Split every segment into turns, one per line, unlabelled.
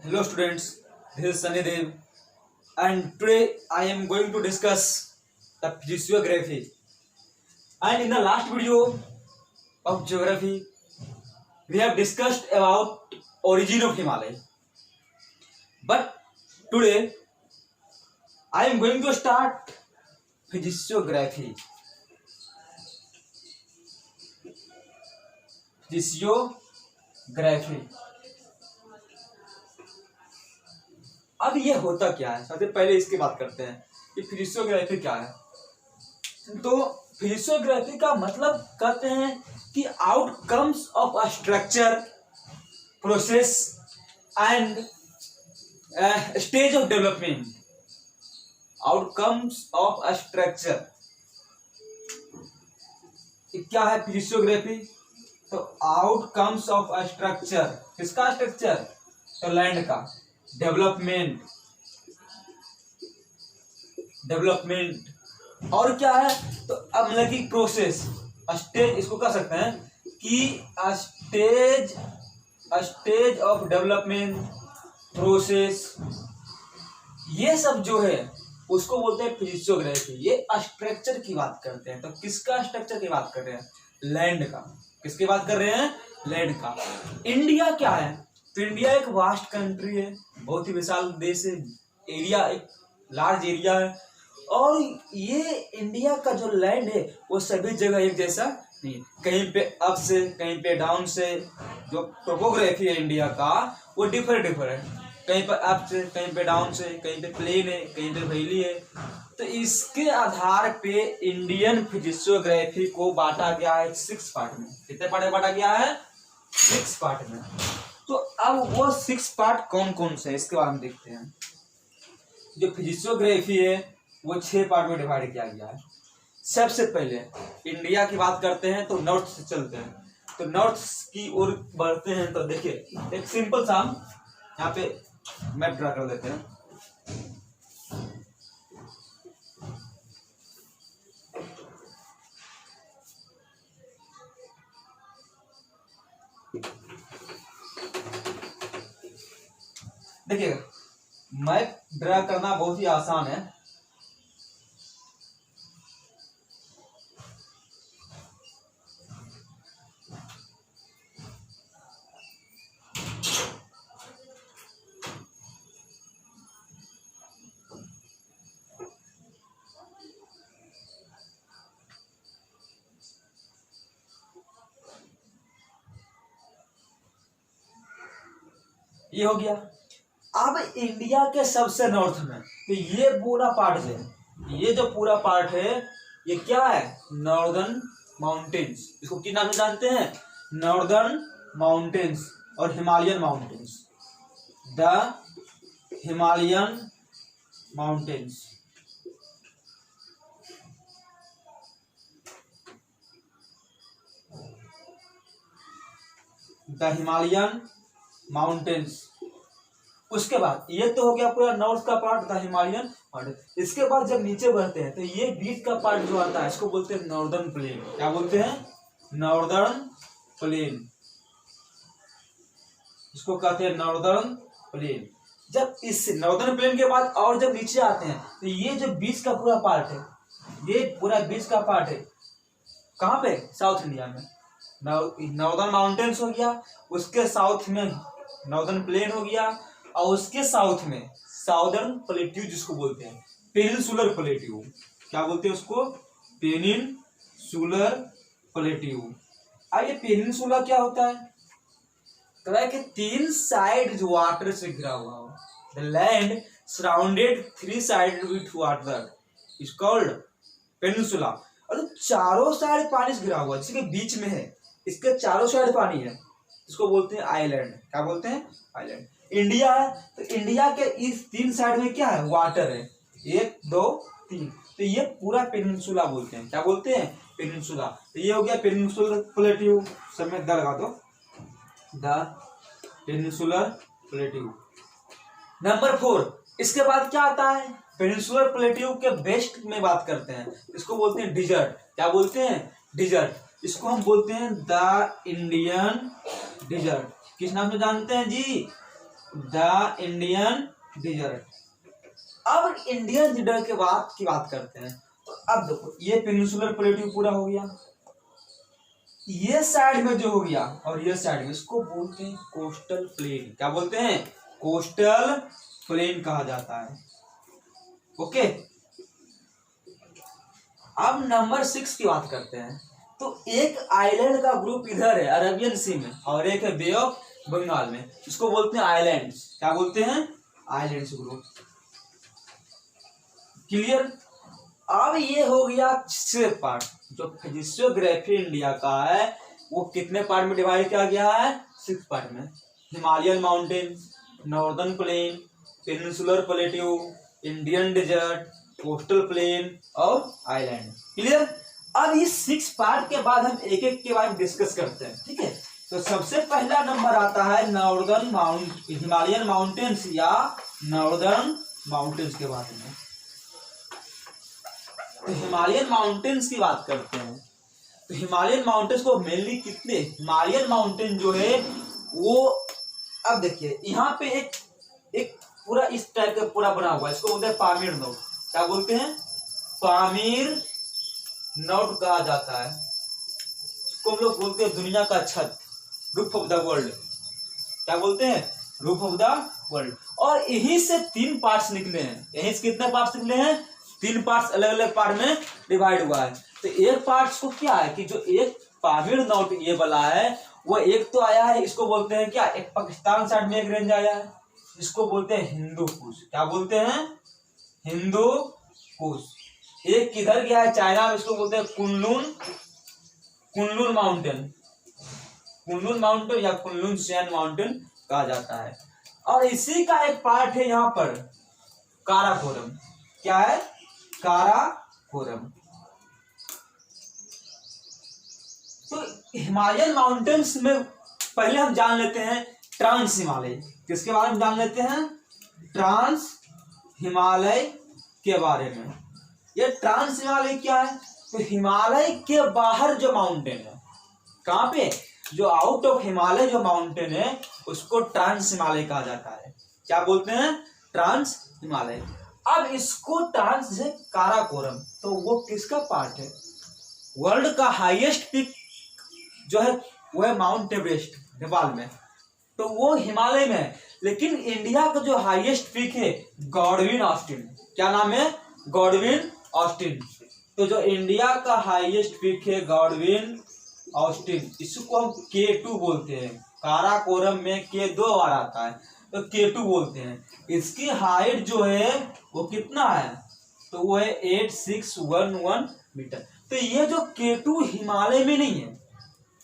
Hello students, this is Sunny Dev and today I am going to discuss the physiography. And in the last video of geography, we have discussed about origin of Himalaya. But today I am going to start physiography. Physiography. अब ये होता क्या है, सबसे पहले इसकी बात करते हैं कि फिजियोग्राफी क्या है। तो फिजियोग्राफी का मतलब कहते हैं कि outcomes of a structure, process and stage of development. Outcomes of a structure क्या है फिजियोग्राफी? तो आउटकम्स ऑफ अ स्ट्रक्चर, किसका स्ट्रक्चर? तो लैंड का डेवलपमेंट और क्या है? तो अब मतलब कि प्रोसेस, स्टेज, इसको कह सकते हैं कि स्टेज ऑफ डेवलपमेंट, प्रोसेस, ये सब जो है उसको बोलते हैं फिजियोग्राफी। ये स्ट्रक्चर की बात करते हैं। तो किसका स्ट्रक्चर की बात कर रहे हैं? लैंड का। किसकी बात कर रहे हैं? लैंड का। इंडिया क्या है? तो इंडिया एक वास्ट कंट्री है, बहुत ही विशाल देश है, एरिया एक लार्ज एरिया है। और ये इंडिया का जो लैंड है वो सभी जगह एक जैसा नहीं है, कहीं पे अप से कहीं पे डाउन से। जो टोपोग्राफी है इंडिया का वो डिफरेंट है, कहीं पर अप से कहीं पे डाउन से, कहीं पे प्लेन है कहीं पे वैली है। तो इसके आधार पे इंडियन फिजियोग्राफी को बांटा गया है 6 पार्ट में। कितने पार्ट में बांटा गया है? 6 पार्ट में। तो अब वो 6 पार्ट कौन कौन से है इसके बारे में देखते हैं। जो फिजियोग्राफी है वो 6 पार्ट में डिवाइड किया गया है। सबसे पहले इंडिया की बात करते हैं तो नॉर्थ से चलते हैं। तो नॉर्थ की ओर बढ़ते हैं तो देखिए एक सिंपल सा यहाँ पे मैप ड्रा कर देते हैं। देखिए मैप ड्रा करना बहुत ही आसान है। ये हो गया। अब इंडिया के सबसे नॉर्थ में तो ये पूरा पार्ट है, ये जो पूरा पार्ट है ये क्या है? Northern mountains. इसको किस नाम से जानते हैं? नॉर्दर्न माउंटेन्स और Himalayan mountains. The Himalayan mountains. The Himalayan mountains. उसके बाद ये तो हो गया पूरा नॉर्थ का पार्ट, था हिमालयन माउंटेन। इसके बाद जब नीचे बढ़ते हैं तो ये बीच का पार्ट जो आता है इसको बोलते हैं नॉर्दर्न प्लेन। क्या बोलते हैं? Northern plain. इसको कहते हैं नॉर्दर्न प्लेन। जब इस नॉर्दर्न प्लेन के बाद और जब नीचे आते हैं तो ये जो बीच का पूरा पार्ट है, ये पूरा बीच का पार्ट है कहाँ पे? साउथ इंडिया में। नॉर्दर्न माउंटेन्स हो गया, उसके साउथ में नॉर्दर्न प्लेन हो गया, और उसके साउथ में साउदर्न प्लेट्यू जिसको बोलते हैं पेनिनसुलर प्लेट्यू। क्या बोलते हैं उसको? Peninsular plateau. अब ये पेनिनसुला क्या होता है? कहा कि 3 साइड वाटर से घिरा हुआ हो। The land surrounded 3 side with water is called peninsula. और चारों साइड पानी से घिरा हुआ, जिसके बीच में है, इसके चारों साइड पानी है, इसको बोलते हैं आइलैंड। क्या बोलते हैं? आइलैंड। इंडिया है तो इंडिया के इस 3 साइड में क्या है? वाटर है, 1 2 3। तो ये पूरा पेनिनसुला बोलते हैं। क्या बोलते हैं? पेनिनसुला। तो ये हो गया पेनिनसुलर प्लेट्यू। सब में द लगा दो, द पेनिनसुलर प्लेट्यू। नंबर 4। इसके बाद क्या आता है? पेनिनसुलर प्लेट्यू के वेस्ट में बात करते हैं, इसको बोलते हैं डिजर्ट। क्या बोलते हैं? डिजर्ट। इसको हम बोलते हैं द इंडियन डिजर्ट। किस नाम से जानते हैं जी? The Indian desert. अब इंडियन डिजर्ट के बाद की बात करते हैं। तो अब देखो ये पेनिनसुलर प्लेट्यू पूरा हो गया, ये साइड में जो हो गया और ये साइड में, इसको बोलते हैं कोस्टल प्लेन। क्या बोलते हैं? कोस्टल प्लेन कहा जाता है। ओके, अब नंबर 6 की बात करते हैं। तो एक आइलैंड का ग्रुप इधर है अरेबियन सी में और एक है बे ऑफ बंगाल में, इसको बोलते हैं आइलैंड्स। क्या बोलते हैं? Islands group. क्लियर? अब ये हो गया 6 पार्ट। जो फिजियोग्राफी इंडिया का है वो कितने पार्ट में डिवाइड किया गया है? 6 पार्ट में। Himalayan mountain, northern plain, peninsular plateau, Indian desert, coastal plain और आइलैंड। क्लियर? अब इस 6 पार्ट के बाद हम एक एक के बारे में डिस्कस करते हैं। ठीक है, तो सबसे पहला नंबर आता है नॉर्दर्न हिमालयन माउंटेन्स या नॉर्दर्न माउंटेन्स के बारे में। तो हिमालयन माउंटेन्स की बात करते हैं। तो हिमालयन माउंटेन्स को मेनली कितने, हिमालयन माउंटेन जो है वो, अब देखिए यहाँ पे एक पूरा इस टाइप का पूरा बना हुआ है, इसको बोलते हैं पामीर नोट। क्या बोलते हैं? पामीर नोट कहा जाता है। इसको हम लोग बोलते हैं दुनिया का छत, रूफ ऑफ द वर्ल्ड। क्या बोलते हैं? Roof of the world. और यहीं से 3 पार्ट्स निकले हैं। यहीं से कितने पार्ट्स निकले हैं? 3 पार्ट्स अलग अलग पार्ट में डिवाइड हुआ है। तो एक पार्ट को क्या है कि जो एक पामीर नोट ये वाला है वो एक तो आया है, इसको बोलते हैं क्या, एक पाकिस्तान साइड में एक रेंज आया है, इसको बोलते हैं हिंदू कुश। क्या बोलते हैं? हिंदू कुश। एक किधर गया है चाइना में, इसको बोलते हैं कुनलुन माउंटेन। कुनलुन माउंटेन या कुनलुन सैन माउंटेन कहा जाता है। और इसी का एक पार्ट है यहाँ पर काराकोरम। क्या है? काराकोरम। तो हिमालयन माउंटेन्स में पहले हम जान लेते हैं ट्रांस हिमालय। किसके बारे में जान लेते हैं? ट्रांस हिमालय के बारे में। ये ट्रांस हिमालय क्या है? तो हिमालय के बाहर जो माउंटेन है, कहाँ पे, जो आउट ऑफ हिमालय जो माउंटेन है उसको ट्रांस हिमालय कहा जाता है। क्या बोलते हैं? ट्रांस हिमालय। अब इसको ट्रांस है काराकोरम, तो वो किसका पार्ट है? वर्ल्ड का हाईएस्ट पीक जो है वो है माउंट एवरेस्ट नेपाल में, तो वो हिमालय में है। लेकिन इंडिया का जो हाईएस्ट पीक है गॉडविन ऑस्टिन। क्या नाम है? Godwin Austen. तो जो इंडिया का हाईएस्ट पीक है गॉडविन ऑस्टिन, इसको हम K2 बोलते हैं। काराकोरम में K 2 बार आता है तो K2 बोलते हैं। इसकी हाइट जो है वो कितना है? तो वो है 8611 मीटर। तो ये जो K2 हिमालय में नहीं है,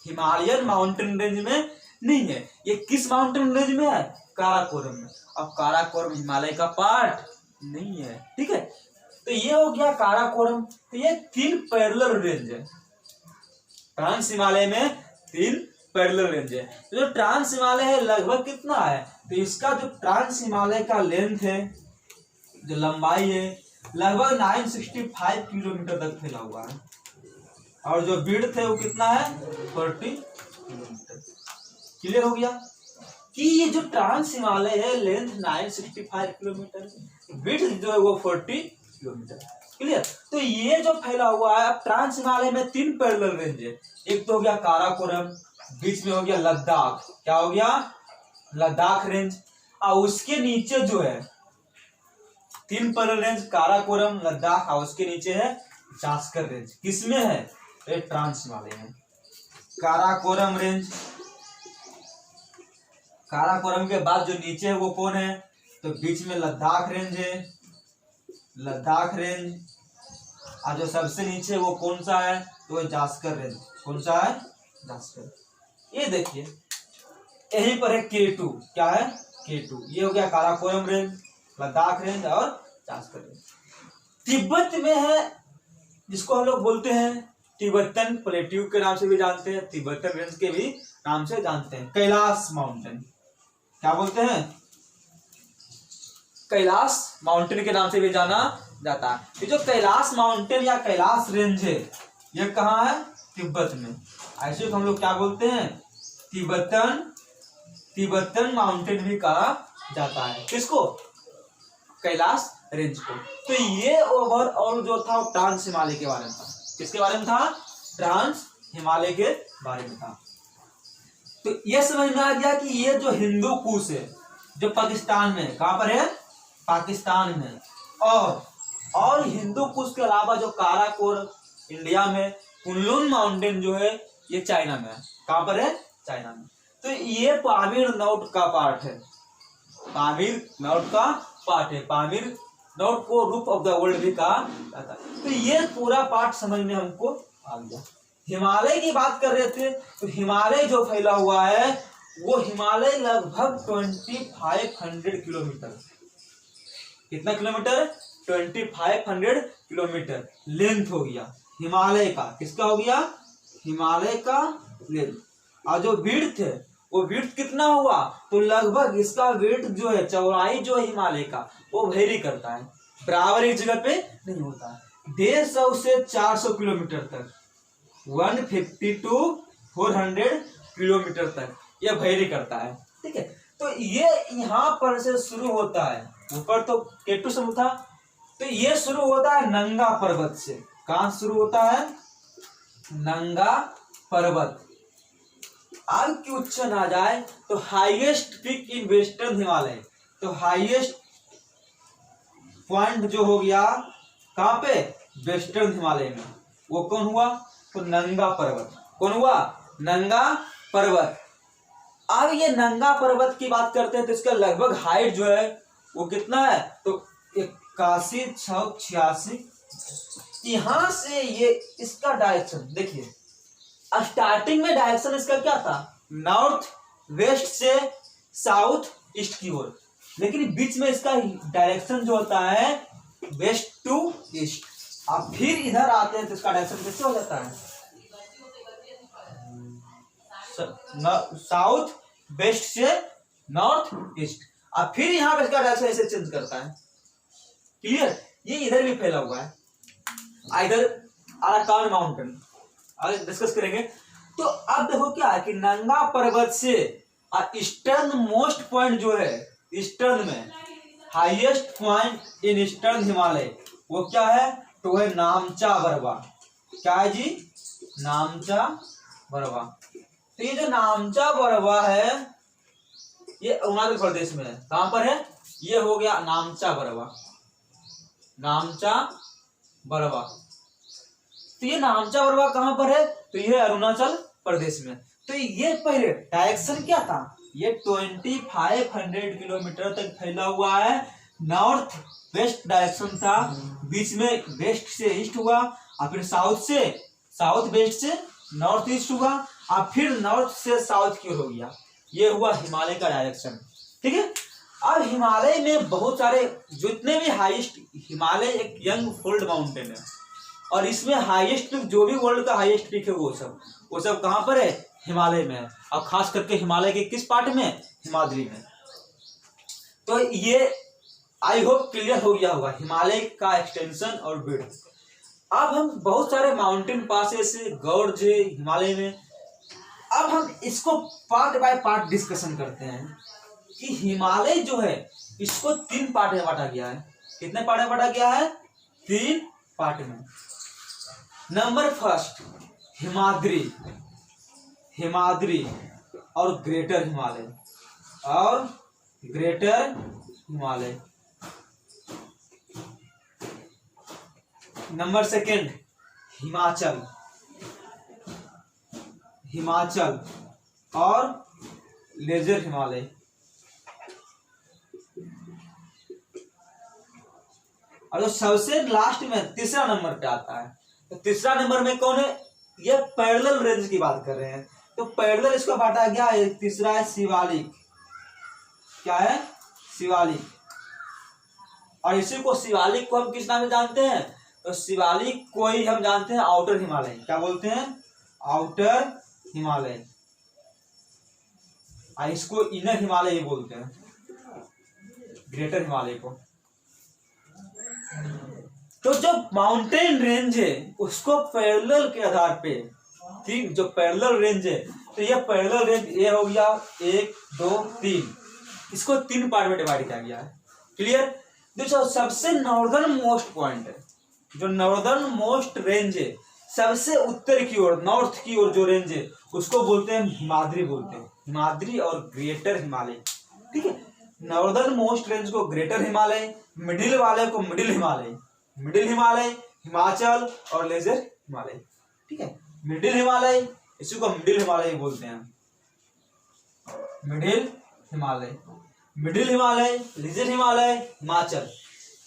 हिमालयन माउंटेन रेंज में नहीं है। ये किस माउंटेन रेंज में है? काराकोरम में। अब काराकोरम हिमालय का पार्ट नहीं है। ठीक है, तो ये हो गया काराकोरम। तो ये 3 पैरेलल रेंज है। ट्रांस हिमालय में 3 पैरेलल रेंज है। तो जो ट्रांस हिमालय है लगभग कितना है? तो इसका जो ट्रांस हिमालय का लेंथ है, जो लंबाई है, लगभग 965 किलोमीटर तक फैला हुआ है। और जो विड्थ है वो कितना है? 40 किलोमीटर। क्लियर हो गया कि ये जो ट्रांस हिमालय है लेंथ 965 किलोमीटर, विड्थ जो है वो 40 किलोमीटर। क्लियर? तो ये जो फैला हुआ है, अब ट्रांस हिमालय में 3 पैरेलल रेंज है। एक तो हो गया काराकोरम, बीच में हो गया लद्दाख। क्या हो गया? लद्दाख रेंज। और उसके नीचे जो है 3 पैरेलल रेंज काराकोरम, लद्दाख, और उसके नीचे है जास्कर रेंज। किसमें है? ये ट्रांस हिमालय में। काराकोरम रेंज, काराकोरम के बाद जो नीचे है वो कौन है? तो बीच में लद्दाख रेंज है, लद्दाख रेंज। और जो सबसे नीचे वो कौन सा है? तो जास्कर रेंज। कौन सा है? जास्कर। ये देखिए यहीं पर है K2। क्या है? K2। ये हो गया काराकोरम रेंज, लद्दाख रेंज और जास्कर रेंज। तिब्बत में है जिसको हम लोग बोलते हैं तिब्बतन प्लेट्यू के नाम से भी जानते हैं, तिब्बतन रेंज के भी नाम से जानते हैं। कैलाश माउंटेन। क्या बोलते हैं? कैलाश माउंटेन के नाम से भी जाना जाता है। ये जो कैलाश माउंटेन या कैलाश रेंज है ये कहाँ है? तिब्बत में। ऐसे तो हम लोग क्या बोलते हैं? तिब्बतन माउंटेन भी कहा जाता है। किसको? कैलाश रेंज को। तो ये ओवरऑल जो था वो ट्रांस हिमालय के बारे में था। किसके बारे में था? ट्रांस हिमालय के बारे में था। तो ये समझ में आ गया कि ये जो हिंदू कुश है जो पाकिस्तान में, कहां पर है? पाकिस्तान में। और हिंदू कुश के अलावा जो काराकोर इंडिया में, कुनलुन माउंटेन जो है ये चाइना में है। कहां पर है? चाइना में। तो ये पामीर नोट का पार्ट है। पामीर नोट का पार्ट है। पामीर नोट को रूफ ऑफ द वर्ल्ड भी कहा जाता है। तो ये पूरा पार्ट समझ में हमको आ गया। हिमालय की बात कर रहे थे, तो हिमालय जो फैला हुआ है वो हिमालय लगभग 2500 किलोमीटर। कितना किलोमीटर? 2500 किलोमीटर लेंथ हो गया हिमालय का। किसका हो गया? हिमालय का लेंथ। और जो विड्थ है वो विड्थ कितना हुआ? तो लगभग इसका विड्थ जो है, चौड़ाई जो है हिमालय का, वो वेरी करता है, बराबर एक जगह पे नहीं होता है। 150 से 400 किलोमीटर तक, 150 to 400 किलोमीटर तक ये वेरी करता है। ठीक है, तो ये यहाँ पर से शुरू होता है। ऊपर तो केटू समूह था, तो ये शुरू होता है नंगा पर्वत से। कहां शुरू होता है? नंगा पर्वत। आग की उच्चन आ जाए तो highest peak in western Himalaya, तो हाईएस्ट पॉइंट जो हो गया कहां पे? वेस्टर्न हिमालय में। वो कौन हुआ? तो नंगा पर्वत। कौन हुआ? नंगा पर्वत। अब ये नंगा पर्वत की बात करते हैं तो इसका लगभग हाइट जो है वो कितना है? तो 8186। यहां से ये इसका डायरेक्शन देखिए, स्टार्टिंग में डायरेक्शन इसका क्या था? नॉर्थ वेस्ट से साउथ ईस्ट की ओर, लेकिन बीच में इसका डायरेक्शन जो होता है वेस्ट टू ईस्ट। अब फिर इधर आते हैं तो इसका डायरेक्शन कैसे हो जाता है? साउथ वेस्ट से नॉर्थ ईस्ट। अब फिर यहाँ पे इसका डायरेक्शन ऐसे चेंज करता है। क्लियर? ये इधर भी फैला हुआ है। इधर अराकान माउंटेन आगे डिस्कस करेंगे। तो अब देखो क्या है कि नंगा पर्वत से ईस्टर्न मोस्ट पॉइंट जो है, ईस्टर्न में highest point in eastern Himalaya वो क्या है? तो है नामचा बरवा। क्या है जी? नामचा बरवा। तो ये जो नामचा बरवा है ये अरुणाचल प्रदेश में है। कहां पर है? ये हो गया नामचा बरवा। नामचा बरवा। तो ये नामचा बरवा कहां पर है? तो ये अरुणाचल प्रदेश में। तो ये पहले डायरेक्शन क्या था? ये 2500 किलोमीटर तक फैला हुआ है। नॉर्थ वेस्ट डायरेक्शन था, बीच में वेस्ट से ईस्ट हुआ, और फिर साउथ वेस्ट से नॉर्थ ईस्ट हुआ, और फिर नॉर्थ से साउथ की ओर हो गया। ये हुआ हिमालय का डायरेक्शन। ठीक है, अब हिमालय में बहुत सारे, जितने भी हाईएस्ट, हिमालय एक यंग फोल्ड माउंटेन है, और इसमें हाईएस्ट पीक जो भी वर्ल्ड का हाईएस्ट पीक है वो सब कहां पर है? हिमालय में है। और खास करके हिमालय के किस पार्ट में? हिमाद्री में। तो ये आई होप क्लियर हो गया होगा हिमालय का एक्सटेंशन और विड्थ। अब हम बहुत सारे माउंटेन पासेस से गॉर्ज है हिमालय में। अब हम इसको पार्ट बाय पार्ट डिस्कशन करते हैं कि हिमालय जो है इसको 3 पार्ट में बांटा गया है। कितने पार्ट में बांटा गया है? 3 पार्ट में। नंबर फर्स्ट हिमाद्री और greater Himalaya. Number second Himachal और लेजर हिमालय। और जो सबसे लास्ट में तीसरा नंबर पे आता है, तो तीसरा नंबर में कौन है? ये पैरेलल रेंज की बात कर रहे हैं। तो पैरेलल इसको बांटा गया है। तीसरा है शिवालिक। क्या है? शिवालिक। और इसी को शिवालिक को हम किस नाम से जानते हैं? तो शिवालिक को ही हम जानते हैं आउटर हिमालय। क्या बोलते हैं? आउटर हिमालय। और इसको इनर हिमालय ही बोलते हैं, ग्रेटर हिमालय को। तो जो माउंटेन रेंज है उसको पैरेलल के आधार पे, ठीक, जो पैरेलल रेंज है, तो ये पैरेलल रेंज ये हो गया 1 2 3। इसको 3 पार्ट में डिवाइड किया गया है। क्लियर। देखो सबसे नॉर्दर्न मोस्ट पॉइंट है, जो नॉर्दर्न मोस्ट रेंज है, सबसे उत्तर की ओर, नॉर्थ की ओर जो रेंज है उसको बोलते हैं हिमाद्री बोलते हैं, हिमाद्री और ग्रेटर हिमालय। ठीक है, नॉर्दर्न मोस्ट रेंज को ग्रेटर हिमालय, मिडिल वाले को मिडिल हिमालय, मिडिल हिमालय, हिमाचल और लेजर हिमालय। ठीक है, मिडिल हिमालय, इसी को मिडिल हिमालय बोलते हैं, middle Himalaya, middle Himalaya, lesser Himalaya, Himachal.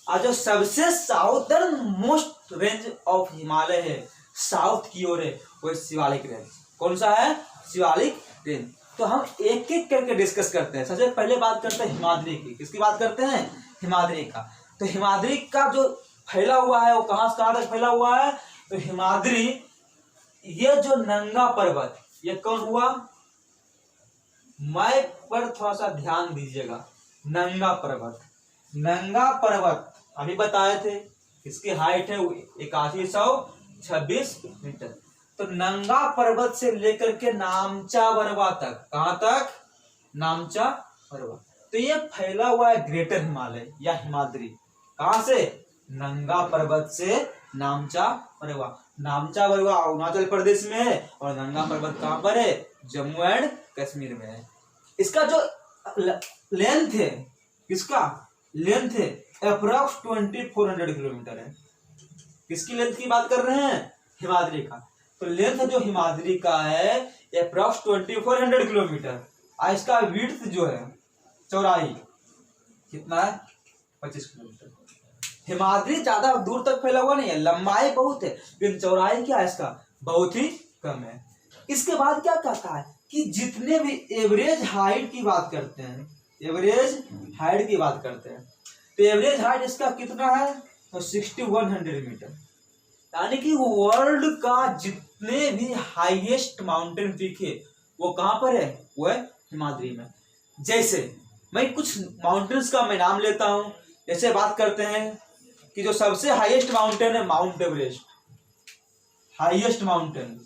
और जो सबसे southernmost range of Himalaya है, साउथ की ओर है, वो शिवालिक रेंज। कौन सा है? शिवालिक रेंज। तो हम एक एक करके डिस्कस करते हैं। सबसे पहले बात करते हैं हिमाद्री की। किसकी बात करते हैं? हिमाद्री का। तो हिमाद्री का जो फैला हुआ है वो कहां से कहां तक फैला हुआ है? तो हिमाद्री, ये जो नंगा पर्वत, ये कौन हुआ? मैप पर थोड़ा सा ध्यान दीजिएगा। नंगा पर्वत, नंगा पर्वत अभी बताए थे, इसकी हाइट है 8126 मीटर। तो नंगा पर्वत से लेकर के नामचा बरवा तक, कहां तक? नामचा बरवा। तो ये फैला हुआ है ग्रेटर हिमालय या हिमाद्री। कहां से? नंगा पर्वत से नामचा बरवा। नामचा बरवा अरुणाचल प्रदेश में है और नंगा पर्वत कहां पर है? जम्मू एंड कश्मीर में है। इसका जो लेंथ है, किसका लेंथ है? अप्रॉक्स 2400 किलोमीटर है। किसकी लेंथ की बात कर रहे हैं? हिमाद्री का। तो लेंथ जो हिमाद्री का है अप्रॉक्स 2400 किलोमीटर। और इसका विड्थ जो है, चौड़ाई कितना है? 25 किलोमीटर। हिमाद्री ज्यादा दूर तक फैला हुआ नहीं है, लंबाई बहुत है, लेकिन चौड़ाई क्या है इसका? बहुत ही कम है। इसके बाद क्या कहता है कि जितने भी एवरेज हाइट की बात करते हैं, एवरेज हाइट की बात करते हैं, तो एवरेज हाइट इसका कितना है? तो 6100 मीटर। यानी कि वर्ल्ड का जितने भी हाईएस्ट माउंटेन पीक है वो कहां पर है? वो है हिमाद्री में। जैसे मैं कुछ माउंटेन्स का मैं नाम लेता हूं। जैसे बात करते हैं कि जो सबसे हाईएस्ट माउंटेन है mount Everest, highest mountain,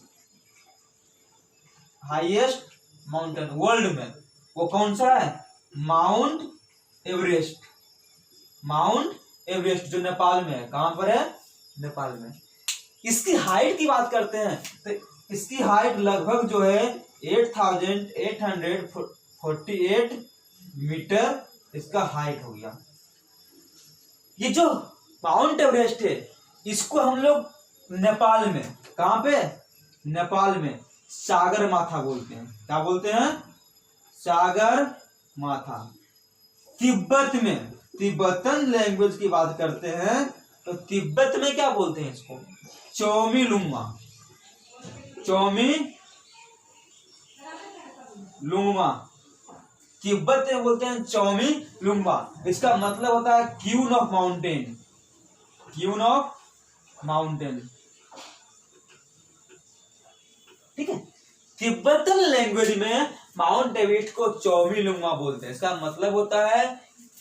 highest mountain world में वो कौन सा है? Mount Everest. माउंट एवरेस्ट जो नेपाल में है। कहां पर है? नेपाल में। इसकी हाइट की बात करते हैं तो इसकी हाइट लगभग जो है 8848 मीटर इसका हाइट हो गया। ये जो माउंट एवरेस्ट है इसको हम लोग नेपाल में, कहां पे? नेपाल में सागर माथा बोलते हैं। क्या बोलते हैं? सागर माथा। तिब्बत में, तिब्बतन लैंग्वेज की बात करते हैं तो तिब्बत में क्या बोलते हैं इसको? चौमी लुंगमा। चौमी लुंगमा तिब्बत में बोलते हैं चौमी लुंगमा। इसका मतलब होता है queen of mountain, queen of mountain. ठीक है, तिब्बतन लैंग्वेज में माउंट एवरेस्ट को चौमी लुंगमा बोलते हैं। इसका मतलब होता है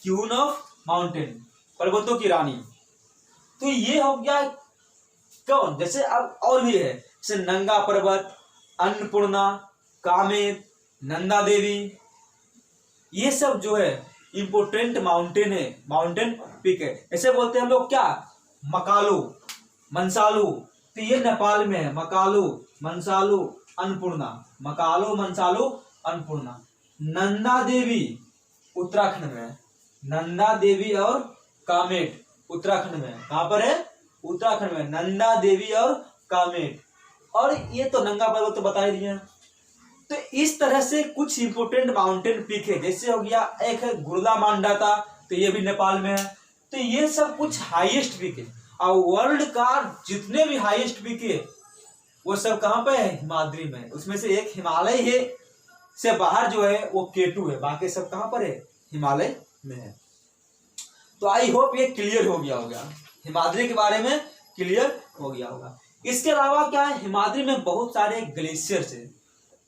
क्यून ऑफ माउंटेन, पर्वतों की रानी। तो ये हो गया कौन? जैसे अब और भी है, जैसे नंगा पर्वत, अन्नपूर्णा, कामेत, नंदा देवी, ये सब जो है इंपोर्टेंट माउंटेन है, माउंटेन पीक है। ऐसे बोलते हैं हम लोग क्या? मकालू, मंसालू, तो ये नेपाल में है। मकालू, मंसालू, अन्नपूर्णा, मकालू, मंसालू, अन्नपूर्णा। नंदा देवी उत्तराखंड में है। नंदा देवी और कामेट उत्तराखंड में। कहां पर है? उत्तराखंड में। नंदा देवी और कामेट। और ये तो नंगा पर्वत तो बता ही दिए। तो इस तरह से कुछ इंपोर्टेंट माउंटेन पीक है। जैसे हो गया एक है गुरला मांडाता, तो ये भी नेपाल में है। तो ये सब कुछ हाईएस्ट पीक है। और वर्ल्ड का जितने भी हाईएस्ट पीक है वो सब कहां पे है? हिमाद्री में। उसमें से एक हिमालय है, से बाहर जो है वो K2 है, बाकी सब कहां पर है? हिमालय में है। तो आई होप ये क्लियर हो गया होगा, हिमाद्री के बारे में क्लियर हो गया होगा। इसके अलावा क्या है? हिमाद्री में बहुत सारे ग्लेशियर्स है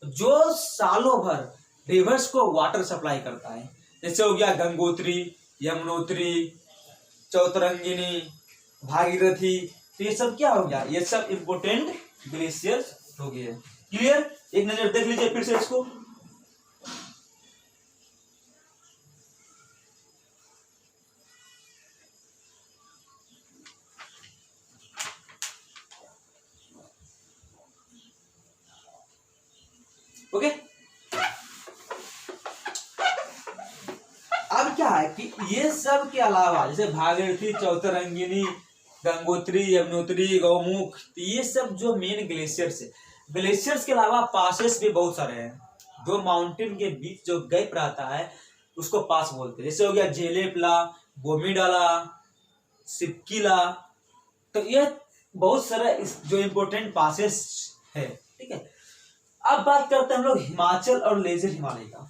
जो सालों भर रिवर्स को वाटर सप्लाई करता है। जैसे हो गया गंगोत्री, यमुनोत्री, चौतरंगिनी, भागीरथी। तो ये सब क्या हो गया? ये सब इंपोर्टेंट ग्लेशियर्स हो गए। क्लियर? एक नजर देख लीजिए फिर से इसको। ओके। अब क्या है कि ये सब के अलावा जैसे भागीरथी, चौतरंगिनी, गंगोत्री, यमुनोत्री, गौमुख, ये सब जो मेन ग्लेशियर्स है, ग्लेशियर्स के अलावा पासेस भी बहुत सारे हैं। दो माउंटेन के बीच जो गैप रहता है उसको पास बोलते हैं। जैसे हो गया जेलेपला, बोमीडाला, सिपकिला, तो ये बहुत सारे जो इम्पोर्टेंट पासेस है, ठीक है। अब बात करते हैं हम लोग हिमाचल और लेजर हिमालय का।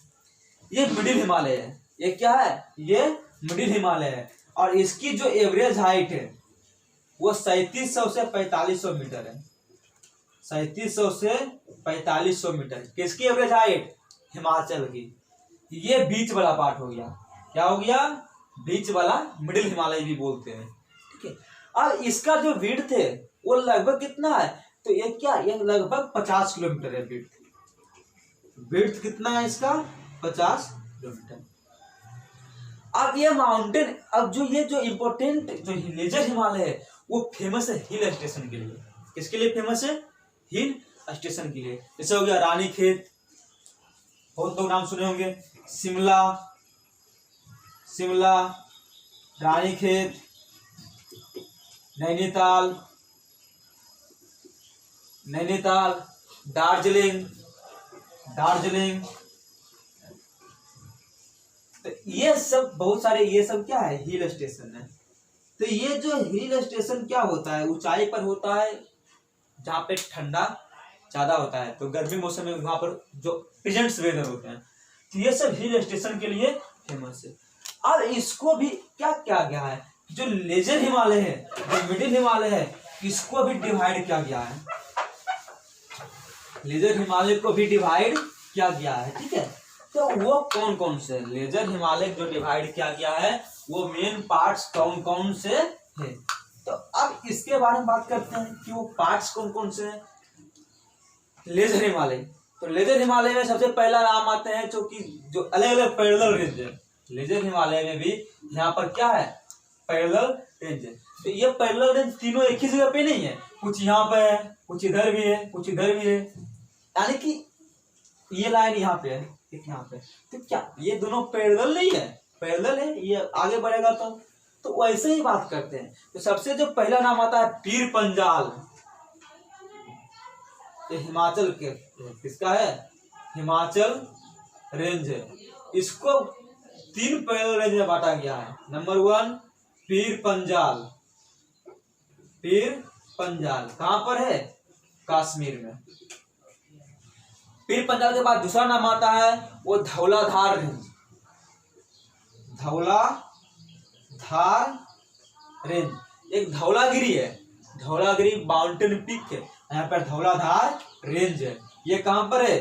ये मिडिल हिमालय है, ये क्या है, ये मिडिल हिमालय है, और इसकी जो एवरेज हाइट है वो 3700 से 4500 मीटर है। 3700 से 4500 मीटर किसकी एवरेज हाइट, हिमाचल की। ये बीच वाला पार्ट हो गया, क्या हो गया, बीच वाला, मिडिल हिमालय भी बोलते हैं, ठीक है। अब इसका जो विड्थ है वो लगभग कितना है, तो ये क्या, ये लगभग 50 किलोमीटर है विड्थ। विड्थ कितना है इसका, 50 किलोमीटर। अब ये माउंटेन, अब जो ये जो इम्पोर्टेंट जो लेजर हिमालय है वो फेमस है हिल स्टेशन के लिए। किसके लिए फेमस है, हिल स्टेशन के लिए। जैसे हो गया रानीखेत, बहुत लोग नाम सुने होंगे, शिमला, शिमला, रानीखेत, नैनीताल, नैनीताल, दार्जिलिंग, दार्जिलिंग, तो ये सब बहुत सारे, ये सब क्या है, हिल स्टेशन है। तो ये जो हिल स्टेशन क्या होता है, ऊंचाई पर होता है जहाँ पे ठंडा ज्यादा होता है, तो गर्मी मौसम में वहां पर जो प्रेजेंट्स वेदर होते हैं, तो ये सब हिल स्टेशन के लिए फेमस है। अब इसको भी क्या किया गया है, जो लेजर हिमालय है, जो मिडिल हिमालय है, इसको भी डिवाइड किया गया है। लेजर हिमालय को भी डिवाइड किया गया है, ठीक है। तो वो कौन कौन से लेजर हिमालय जो डिवाइड किया गया है वो मेन पार्ट्स कौन कौन से है, तो अब इसके बारे में बात करते हैं कि वो पार्ट्स कौन कौन से हैं। लेजर हिमालय, तो लेजर हिमालय में सबसे पहला नाम आते हैं जो अलग अलग पैरेलल रेंज है। लेजर हिमालय में भी यहाँ पर क्या है, पैरेलल रेंज है। तो ये पैरेलल रेंज तीनों एक ही जगह पे नहीं है, कुछ यहाँ पे है, कुछ इधर भी है, कुछ इधर भी है, यानी कि ये लाइन यहाँ पे है, एक यहाँ पे, तो क्या ये दोनों पैरेलल नहीं है, पैरेलल है, ये आगे बढ़ेगा तो वैसे ही बात करते हैं। तो सबसे जो पहला नाम आता है पीर पंजाल, ये हिमाचल के, किसका है, हिमाचल रेंज है। इसको 3 पैरेलल रेंज में बांटा गया है। नंबर 1 पीर पंजाल, पीर पंजाल कहां पर है, कश्मीर में। पीर पंजाल के बाद दूसरा नाम आता है वो धौलाधार रेंज, धौलाधार रेंज। एक धौलागिरी है, धौलागिरी माउंटेन पीक है, यहाँ पर धौलाधार रेंज है। ये कहां पर है,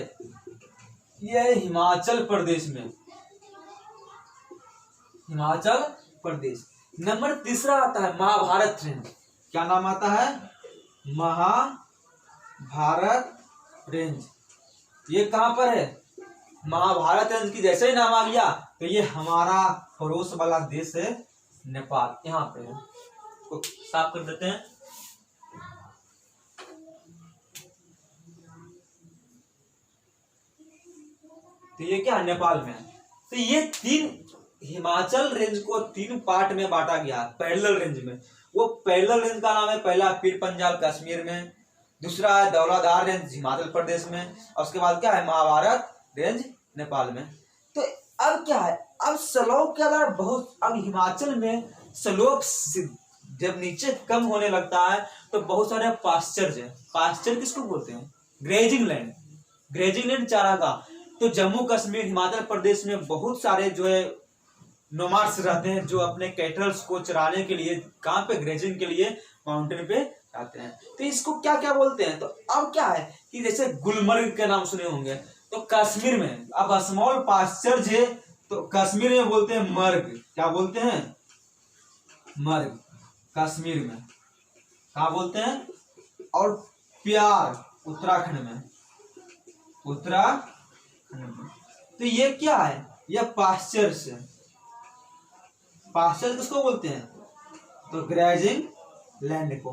ये हिमाचल प्रदेश में, हिमाचल प्रदेश। नंबर तीसरा आता है महाभारत रेंज, क्या नाम आता है, महाभारत रेंज। ये कहां पर है, महाभारत रेंज की जैसे ही नाम आ गया तो ये हमारा पड़ोस वाला देश है नेपाल, यहाँ पे है। तो साफ कर देते हैं। तो ये क्या है, नेपाल में है। तो ये 3 हिमाचल रेंज को 3 पार्ट में बांटा गया पैरेलल रेंज में। वो पैरेलल रेंज का नाम है, पहला पीर पंजाल कश्मीर में, दूसरा है धौलाधार रेंज हिमाचल प्रदेश में, और उसके बाद क्या है, महाभारत रेंज नेपाल में। तो अब क्या है, अब स्लोप के अलावा बहुत, अब हिमाचल में स्लोप जब नीचे कम होने लगता है तो बहुत सारे पास्चर्स है। पास्चर किसको बोलते हैं, ग्रेजिंग लैंड, ग्रेजिंग लैंड चारागाह। तो जम्मू कश्मीर हिमाचल प्रदेश में बहुत सारे जो है नोमाड्स रहते हैं जो अपने कैटल्स को चराने के लिए, कहाँ पे, ग्रेजिंग के लिए माउंटेन पे आते हैं। तो इसको क्या क्या बोलते हैं, तो अब क्या है कि जैसे गुलमर्ग का नाम सुने होंगे, तो कश्मीर में अब स्मॉल पास्चर्स है, तो कश्मीर में बोलते हैं मर्ग, क्या बोलते हैं, मर्ग, कश्मीर में क्या बोलते हैं। और प्यार उत्तराखंड में, उत्तराखंड में। तो ये क्या है, ये पास्चर्स है। पास्चर किसको बोलते हैं, तो ग्रेजिंग लैंड को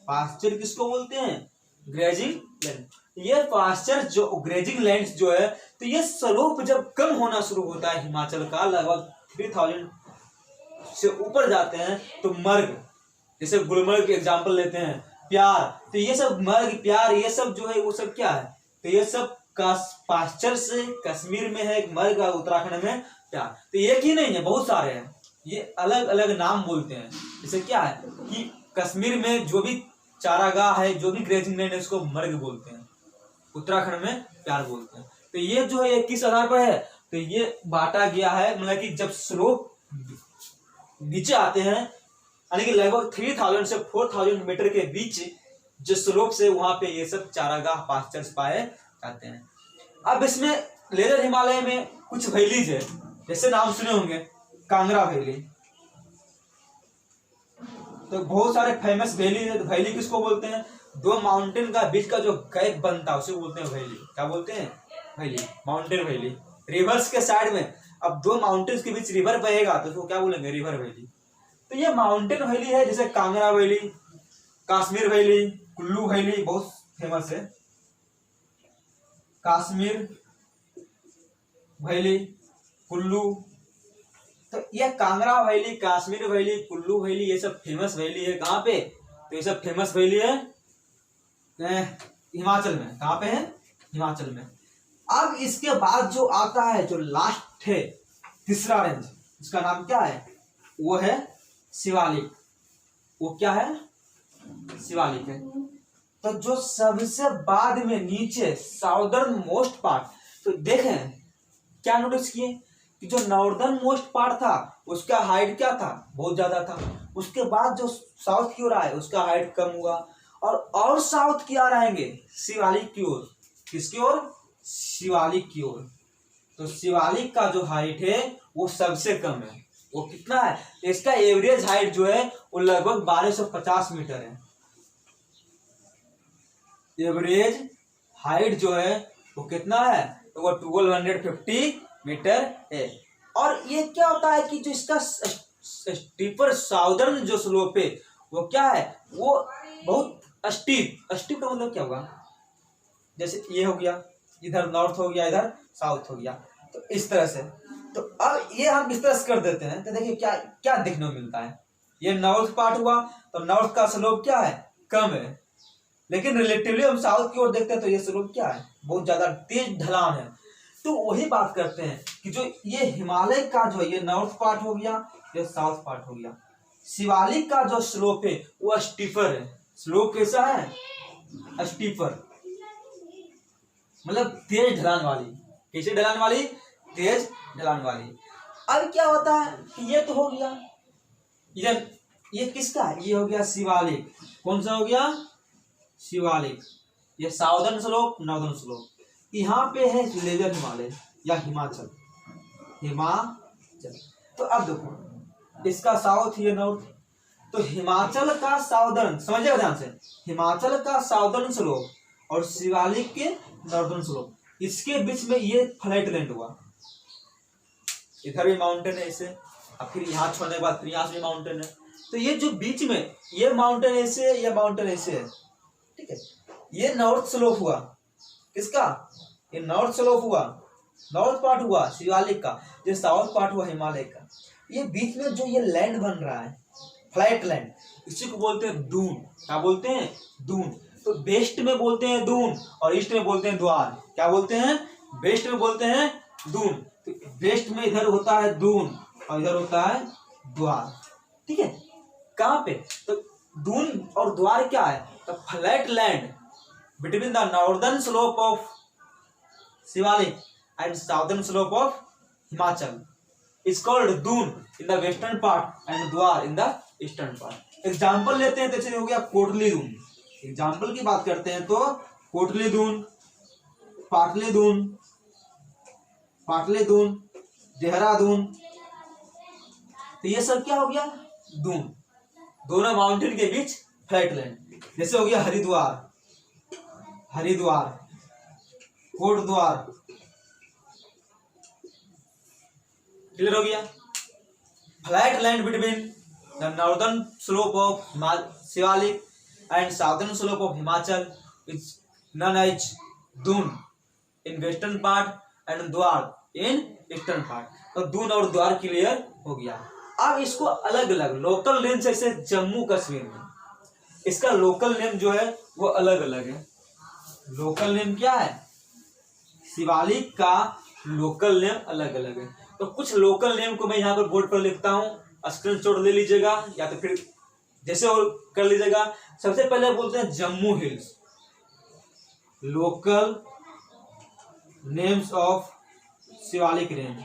पास्चर किसको बोलते हैं, ग्रेजिंग लैंड। ये पास्चर जो ग्रेजिंग लैंड जो है, तो ये स्लोप जब कम होना शुरू होता है हिमाचल का, लगभग 3000 से ऊपर जाते हैं, तो मर्ग, जैसे गुलमर्ग के एग्जाम्पल लेते हैं, प्यार, तो ये सब मर्ग प्यार ये सब जो है वो सब क्या है, तो ये सब पास्चर से कश्मीर में है एक मर्ग, उत्तराखंड में प्यार। तो एक ही नहीं है, बहुत सारे हैं, ये अलग अलग नाम बोलते हैं। जैसे क्या है कि कश्मीर में जो भी चारागाह है, जो भी ग्रेजिंग लैंड है, उसको मर्ग बोलते हैं, उत्तराखंड में प्यार बोलते हैं। तो ये जो है किस आधार पर है, तो ये बांटा गया है, मतलब कि जब स्लोप नीचे आते हैं, यानी कि लगभग 3000 से 4000 मीटर के बीच जो स्लोप से, वहां पे ये सब चारागाह पास्चर्स पाए जाते हैं। अब इसमें लेदर हिमालय में कुछ वैलीज है, जैसे नाम सुने होंगे कांगड़ा वैली, तो बहुत सारे फेमस वैली है। तो वैली किसको बोलते हैं, दो माउंटेन का बीच का जो गैप बनता है उसे बोलते हैं वैली। क्या बोलते हैं, वैली, माउंटेन वैली। रिवर्स के साइड में, अब दो माउंटेन्स के बीच रिवर बहेगा तो उसको क्या बोलेंगे, रिवर वैली। तो ये माउंटेन वैली है, जैसे Kangra valley, Kashmir valley, Kullu valley बहुत फेमस है, कश्मीर वैली, कुल्लू। तो ये Kangra valley, Kashmir valley, Kullu valley, ये सब फेमस वैली है। कहाँ पे, तो ये सब फेमस वैली है हिमाचल में। कहाँ पे है, हिमाचल में। अब इसके बाद जो आता है, जो लास्ट है, तीसरा रेंज, इसका नाम क्या है, वो है शिवालिक। वो क्या है, शिवालिक है। तो जो सबसे बाद में नीचे साउदर्न मोस्ट पार्ट, तो देखें क्या नोटिस किए कि जो नॉर्दर्न मोस्ट पार्ट था उसका हाइट क्या था, बहुत ज्यादा था। उसके बाद जो साउथ की ओर आए उसका हाइट कम हुआ, और साउथ की ओर आएंगे शिवालिक की ओर। किसकी ओर, शिवालिक की ओर। तो शिवालिक का जो हाइट है वो सबसे कम है। वो कितना है, इसका एवरेज हाइट जो है वो लगभग 1250 मीटर है। एवरेज हाइट जो है वो कितना है, तो वो 1250 मीटर है। और ये क्या होता है कि जो इसका स्टीपर साउदर्न जो स्लोप है वो क्या है, वो बहुत स्टीप। स्टीप का मतलब क्या होगा, जैसे ये हो गया, इधर नॉर्थ हो गया, इधर साउथ हो गया, तो इस तरह से। तो अब ये हम इस तरह से कर देते हैं, तो देखिए क्या क्या देखने को मिलता है। ये नॉर्थ पार्ट हुआ, तो नॉर्थ का स्लोप क्या है, कम है। लेकिन रिलेटिवली हम साउथ की ओर देखते हैं तो ये स्लोप क्या है, बहुत ज्यादा तेज ढलान है। तो वही बात करते हैं कि जो ये हिमालय का जो ये नॉर्थ पार्ट हो गया, ये साउथ पार्ट हो गया। शिवालिक का जो स्लोप है वो स्टीपर है। स्लोप कैसा है, स्टीपर, मतलब तेज ढलान वाली। कैसे ढलान वाली, तेज ढलान वाली। अब क्या होता है कि ये तो हो गया, ये किसका है, ये हो गया शिवालिक। कौन सा हो गया, शिवालिक। ये साउदर्न स्लोप, नॉर्दर्न स्लोप। यहाँ पे है लेदर हिमालय या हिमाचल, हिमाचल। तो अब देखो, इसका साउथ, ये नॉर्थ। तो हिमाचल का साउदर्न, समझिएगा ध्यान से, हिमाचल का साउदर्न स्लोप और शिवालिक के नॉर्दर्न स्लोप, इसके बीच में ये फ्लैट लैंड हुआ। इधर भी माउंटेन है इसे, और फिर यहाँ छोड़ने के बाद फिर यहाँ से भी माउंटेन है। तो ये जो बीच में ये माउंटेन ऐसे, ये माउंटेन ऐसे है, ठीक है। ये नॉर्थ स्लोप हुआ, किसका, ये नॉर्थ स्लोप हुआ, नॉर्थ पार्ट हुआ शिवालिक का। ये साउथ पार्ट हुआ हिमालय का। ये बीच में जो ये लैंड बन रहा है, फ्लैट लैंड, इसी को बोलते हैं दून। क्या बोलते हैं, दून। तो वेस्ट में बोलते हैं दून और ईस्ट में बोलते हैं द्वार। क्या बोलते हैं, वेस्ट में बोलते हैं दून। तो वेस्ट में इधर होता है दून और इधर होता है द्वार, ठीक है। कहाँ पे, तो दून और द्वार क्या है, तो flat land between the northern slope of Shivalik and southern slope of Himachal is called Doon in the western part and Dwar in the eastern part. Example लेते हैं तो जैसे हो गया कोटली दून। एग्जाम्पल की बात करते हैं तो कोटली दून, पाटली दून, पाटली दून, देहरादून, तो ये सब क्या हो गया, दून। दोनों माउंटेन के बीच फ्लैट लैंड। जैसे हो गया हरिद्वार, हरिद्वार, कोटद्वार, क्लियर हो गया। Flat land between the northern slope of Shivalik and southern slope of Himachal is known as Doon in western part and Dwar in eastern part. तो दून और द्वार क्लियर हो गया। अब इसको अलग अलग लोकल नेम से, जैसे जम्मू कश्मीर में इसका लोकल नेम जो है वो अलग अलग है। लोकल नेम क्या है, शिवालिक का लोकल नेम अलग अलग है। तो कुछ लोकल नेम को मैं यहाँ पर बोर्ड पर लिखता हूँ, स्क्रीनशॉट ले लीजिएगा या तो फिर जैसे और कर लीजिएगा। सबसे पहले बोलते हैं Jammu hills, local names of Shivalik range,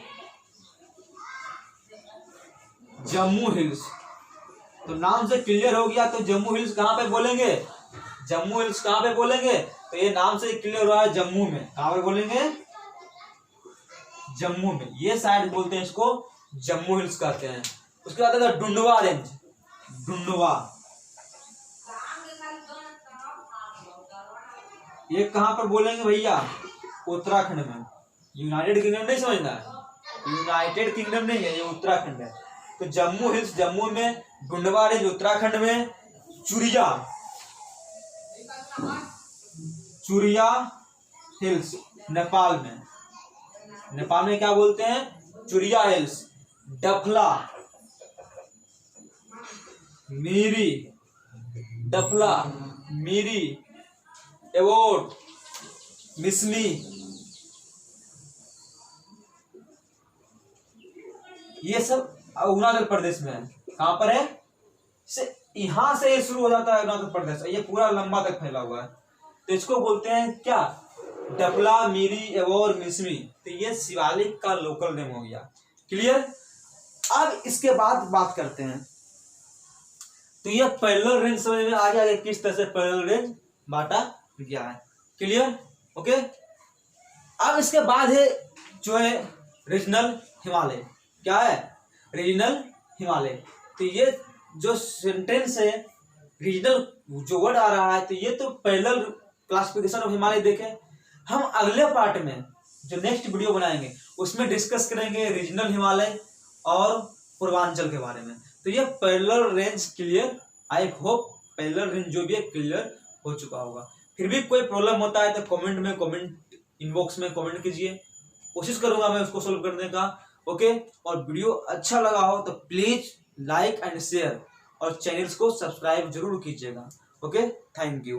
Jammu hills. तो नाम से क्लियर हो गया। तो जम्मू हिल्स कहाँ पे बोलेंगे, जम्मू हिल्स कहाँ पे बोलेंगे, तो ये नाम से क्लियर हो रहा है जम्मू में। कहाँ पे बोलेंगे, जम्मू में। ये साइड बोलते हैं इसको जम्मू हिल्स कहते हैं। उसके बाद आता है डुंडवा रेंज, डुंडवा ये कहाँ पर बोलेंगे भैया, उत्तराखंड में। यूनाइटेड किंगडम नहीं समझना है, यूनाइटेड किंगडम नहीं है, ये उत्तराखंड है। तो जम्मू हिल्स जम्मू में, डुंडवा रेंज उत्तराखंड में, चुरिया, चुरिया हिल्स नेपाल में। नेपाल में क्या बोलते हैं, चुरिया हिल्स। डफला, मीरी, डफला, मीरी, एवोट, मिसमी, ये सब अरुणाचल प्रदेश में है। कहां पर है, यहां से ये शुरू हो जाता है अरुणाचल प्रदेश, ये पूरा लंबा तक फैला हुआ है। तो इसको बोलते हैं क्या, डफला, मीरी, एवोर, मिसमी। तो ये शिवालिक का लोकल नेम हो गया। क्लियर। अब इसके बाद बात करते हैं, तो ये पैरेलल रेंज समझ में आ गया किस तरह से पैरेलल रेंज बांटा गया है। Clear, okay. अब इसके बाद है जो है रीजनल हिमालय। क्या है, रीजनल हिमालय। तो ये जो सेंटेंस है, रीजनल जो वर्ड आ रहा है, तो ये तो पैरेलल क्लासिफिकेशन ऑफ हिमालय देखे। हम अगले पार्ट में जो नेक्स्ट वीडियो बनाएंगे उसमें डिस्कस करेंगे रीजनल हिमालय और पूर्वांचल के बारे में। तो ये parallel range clear, I hope parallel range जो भी है क्लियर हो चुका होगा। फिर भी कोई प्रॉब्लम होता है तो कमेंट में, कमेंट इनबॉक्स में कमेंट कीजिए, कोशिश करूंगा मैं उसको सोल्व करने का। ओके। और वीडियो अच्छा लगा हो तो प्लीज लाइक एंड शेयर और चैनल्स को सब्सक्राइब जरूर कीजिएगा। Okay, thank you.